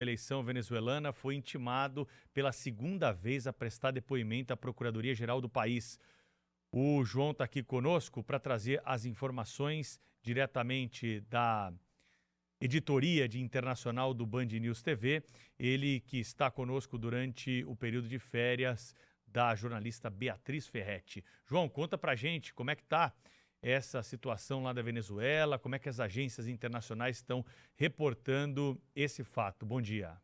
Eleição venezuelana foi intimado pela segunda vez a prestar depoimento à Procuradoria-Geral do país. O João está aqui conosco para trazer as informações diretamente da editoria de internacional do Band News TV. Ele que está conosco durante o período de férias da jornalista Beatriz Ferretti. João, conta pra gente como é que está essa situação lá da Venezuela, como é que as agências internacionais estão reportando esse fato. Bom dia.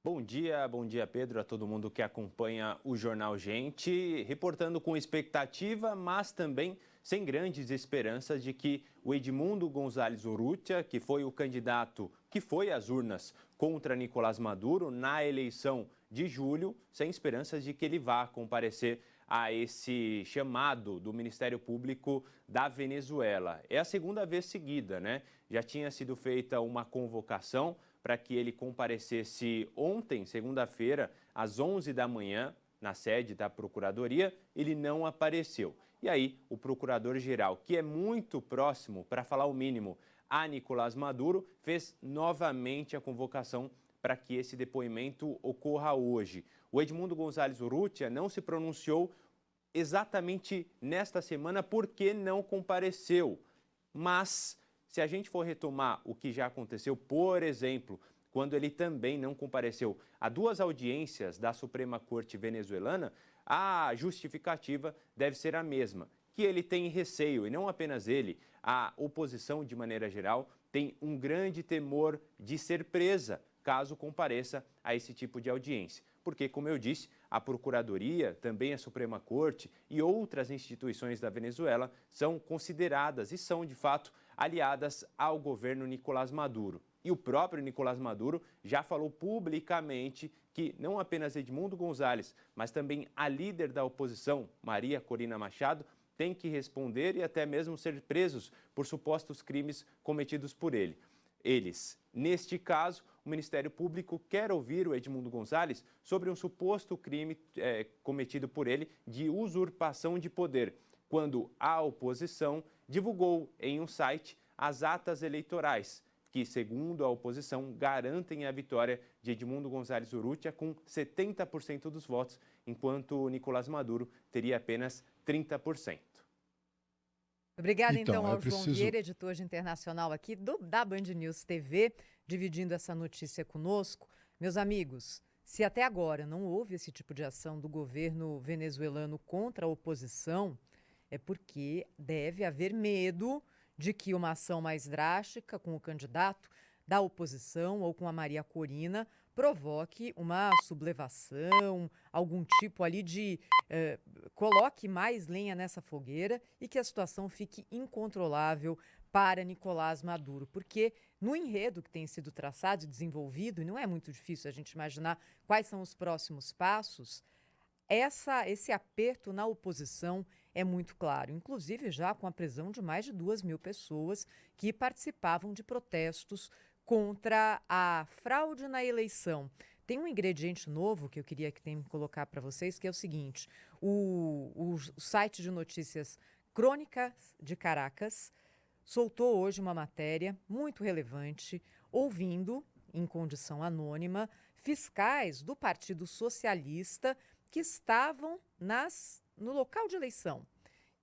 Bom dia Pedro, a todo mundo que acompanha o Jornal Gente, reportando com expectativa, mas também sem grandes esperanças de que o Edmundo González Urrutia, que foi o candidato que foi às urnas contra Nicolás Maduro na eleição de julho, sem esperanças de que ele vá comparecer a esse chamado do Ministério Público da Venezuela. É a segunda vez seguida, né? Já tinha sido feita uma convocação para que ele comparecesse ontem, segunda-feira, às 11 da manhã, na sede da Procuradoria, ele não apareceu. E aí, o procurador-geral, que é muito próximo, para falar o mínimo, a Nicolás Maduro, fez novamente a convocação para que esse depoimento ocorra hoje. O Edmundo González Urrutia não se pronunciou exatamente nesta semana porque não compareceu. Mas, se a gente for retomar o que já aconteceu, por exemplo, quando ele também não compareceu a duas audiências da Suprema Corte venezuelana, a justificativa deve ser a mesma, que ele tem receio, e não apenas ele, a oposição de maneira geral tem um grande temor de ser presa caso compareça a esse tipo de audiência. Porque, como eu disse, a Procuradoria, também a Suprema Corte e outras instituições da Venezuela são consideradas e são, de fato, aliadas ao governo Nicolás Maduro. E o próprio Nicolás Maduro já falou publicamente que não apenas Edmundo González, mas também a líder da oposição, Maria Corina Machado, tem que responder e até mesmo ser presos por supostos crimes cometidos por eles. Neste caso, o Ministério Público quer ouvir o Edmundo González sobre um suposto crime cometido por ele de usurpação de poder, quando a oposição divulgou em um site as atas eleitorais, que, segundo a oposição, garantem a vitória de Edmundo González Urrutia com 70% dos votos, enquanto Nicolás Maduro teria apenas 30%. Obrigada, então, ao João Vieira, editor de internacional aqui da Band News TV, dividindo essa notícia conosco. Meus amigos, se até agora não houve esse tipo de ação do governo venezuelano contra a oposição, é porque deve haver medo de que uma ação mais drástica com o candidato da oposição ou com a Maria Corina provoque uma sublevação, algum tipo ali de coloque mais lenha nessa fogueira e que a situação fique incontrolável para Nicolás Maduro. Porque no enredo que tem sido traçado e desenvolvido, e não é muito difícil a gente imaginar quais são os próximos passos, esse aperto na oposição é muito claro, inclusive já com a prisão de mais de 2.000 pessoas que participavam de protestos contra a fraude na eleição. Tem um ingrediente novo que eu queria colocar para vocês, que é o seguinte: o site de notícias Crônica de Caracas soltou hoje uma matéria muito relevante, ouvindo, em condição anônima, fiscais do Partido Socialista que estavam no local de eleição.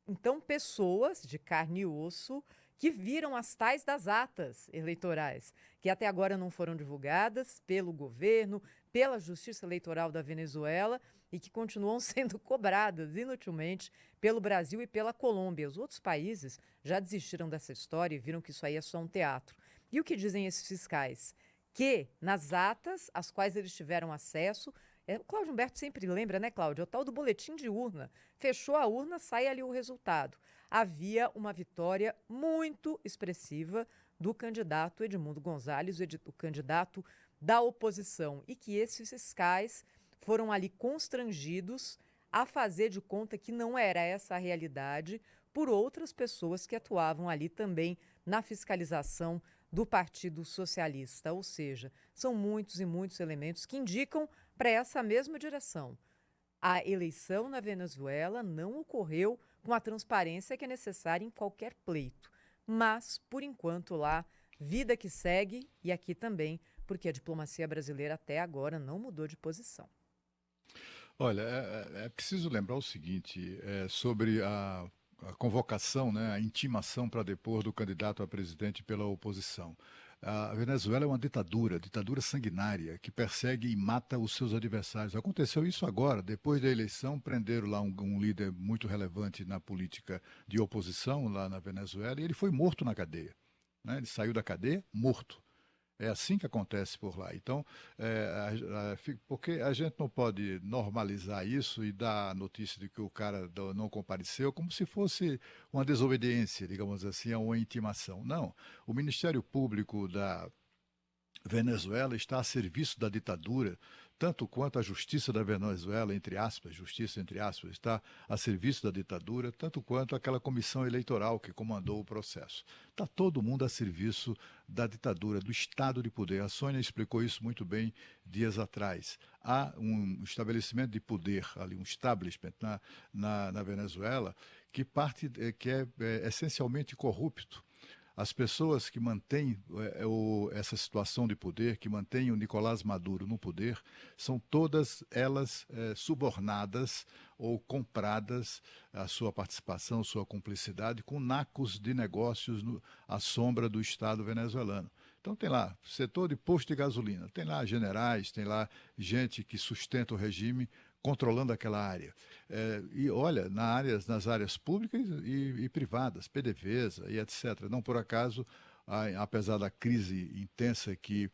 Então, pessoas de carne e osso que viram as tais das atas eleitorais, que até agora não foram divulgadas pelo governo, pela Justiça Eleitoral da Venezuela e que continuam sendo cobradas inutilmente pelo Brasil e pela Colômbia. Os outros países já desistiram dessa história e viram que isso aí é só um teatro. E o que dizem esses fiscais? Que nas atas às quais eles tiveram acesso, o Cláudio Humberto sempre lembra, né, Cláudio? É o tal do boletim de urna. Fechou a urna, sai ali o resultado. Havia uma vitória muito expressiva do candidato Edmundo González, o candidato da oposição, e que esses fiscais foram ali constrangidos a fazer de conta que não era essa a realidade por outras pessoas que atuavam ali também na fiscalização do Partido Socialista. Ou seja, são muitos e muitos elementos que indicam para essa mesma direção. A eleição na Venezuela não ocorreu com a transparência que é necessária em qualquer pleito. Mas, por enquanto lá, vida que segue e aqui também porque a diplomacia brasileira até agora não mudou de posição. Olha, é preciso lembrar o seguinte, sobre a convocação, né, a intimação para depor do candidato a presidente pela oposição. A Venezuela é uma ditadura sanguinária, que persegue e mata os seus adversários. Aconteceu isso agora, depois da eleição, prenderam lá um líder muito relevante na política de oposição lá na Venezuela, e ele foi morto na cadeia, né? Ele saiu da cadeia morto. É assim que acontece por lá. Então, porque a gente não pode normalizar isso e dar a notícia de que o cara não compareceu como se fosse uma desobediência, digamos assim, a uma intimação. Não. O Ministério Público da Venezuela está a serviço da ditadura, tanto quanto a justiça da Venezuela, justiça entre aspas, está a serviço da ditadura, tanto quanto aquela comissão eleitoral que comandou o processo. Está todo mundo a serviço da ditadura, do Estado de poder. A Sônia explicou isso muito bem dias atrás. Há um estabelecimento de poder ali, um establishment na Venezuela que é essencialmente corrupto. As pessoas que mantêm essa situação de poder, que mantêm o Nicolás Maduro no poder, são todas elas subornadas ou compradas, a sua participação, sua cumplicidade, com nacos de negócios à sombra do Estado venezuelano. Então tem lá setor de posto de gasolina, tem lá generais, tem lá gente que sustenta o regime, controlando aquela área. E olha, nas áreas públicas e privadas, PDVSA e etc. Não por acaso, apesar da crise intensa que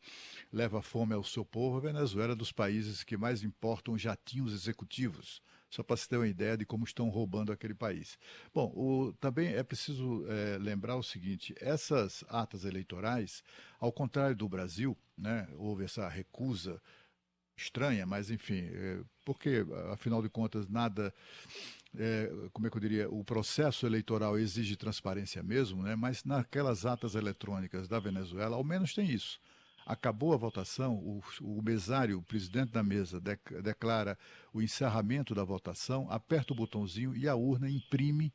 leva fome ao seu povo, a Venezuela é dos países que mais importam jatinhos executivos, só para se ter uma ideia de como estão roubando aquele país. Bom, também é preciso lembrar o seguinte, essas atas eleitorais, ao contrário do Brasil, né, houve essa recusa estranha, mas enfim, porque afinal de contas nada, como é que eu diria, o processo eleitoral exige transparência mesmo, né? Mas naquelas atas eletrônicas da Venezuela, ao menos tem isso. Acabou a votação, o mesário, o presidente da mesa, declara o encerramento da votação, aperta o botãozinho e a urna imprime,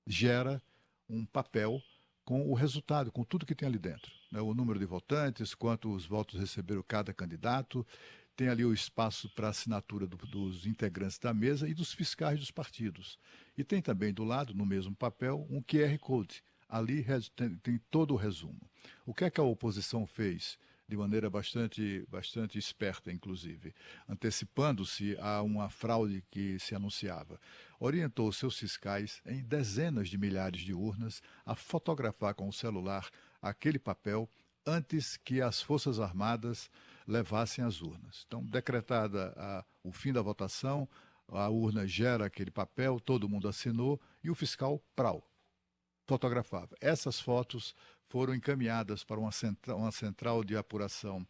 gera um papel com o resultado, com tudo que tem ali dentro, né? O número de votantes, quantos votos recebeu cada candidato. Tem ali o espaço para assinatura dos integrantes da mesa e dos fiscais dos partidos. E tem também do lado, no mesmo papel, um QR Code. Ali tem todo o resumo. O que é que a oposição fez? De maneira bastante esperta, inclusive, antecipando-se a uma fraude que se anunciava. Orientou seus fiscais em dezenas de milhares de urnas a fotografar com o celular aquele papel antes que as Forças Armadas levassem as urnas. Então, decretada o fim da votação, a urna gera aquele papel, todo mundo assinou e o fiscal, fotografava. Essas fotos foram encaminhadas para uma central de apuração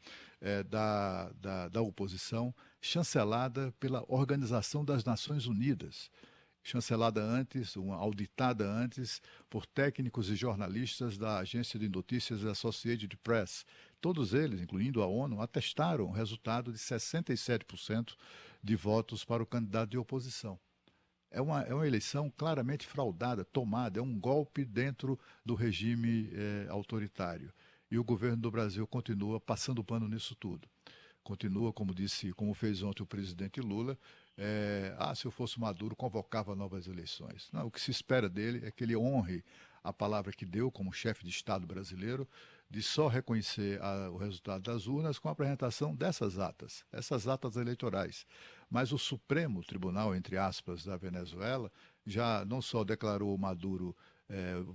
da oposição, chancelada pela Organização das Nações Unidas, auditada antes por técnicos e jornalistas da agência de notícias Associated Press. Todos eles, incluindo a ONU, atestaram o resultado de 67% de votos para o candidato de oposição. É uma eleição claramente fraudada, tomada, é um golpe dentro do regime autoritário. E o governo do Brasil continua passando pano nisso tudo. Continua, como fez ontem o presidente Lula, se eu fosse Maduro, convocava novas eleições. Não, o que se espera dele é que ele honre a palavra que deu como chefe de Estado brasileiro, de só reconhecer o resultado das urnas com a apresentação essas atas eleitorais. Mas o Supremo Tribunal, entre aspas, da Venezuela, já não só declarou Maduro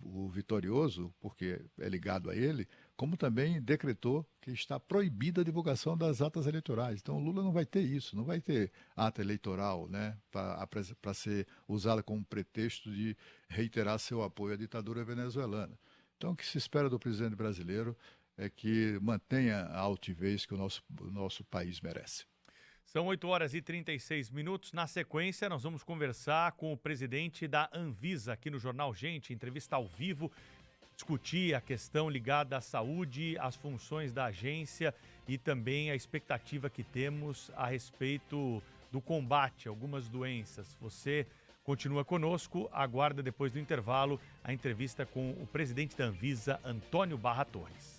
o vitorioso, porque é ligado a ele, como também decretou que está proibida a divulgação das atas eleitorais. Então, o Lula não vai ter isso, não vai ter ata eleitoral, né, para ser usada como pretexto de reiterar seu apoio à ditadura venezuelana. Então, o que se espera do presidente brasileiro é que mantenha a altivez que o nosso país merece. São 8h36. Na sequência, nós vamos conversar com o presidente da Anvisa aqui no Jornal Gente, entrevista ao vivo, discutir a questão ligada à saúde, às funções da agência e também a expectativa que temos a respeito do combate a algumas doenças. Você continua conosco, aguarda depois do intervalo a entrevista com o presidente da Anvisa, Antônio Barra Torres.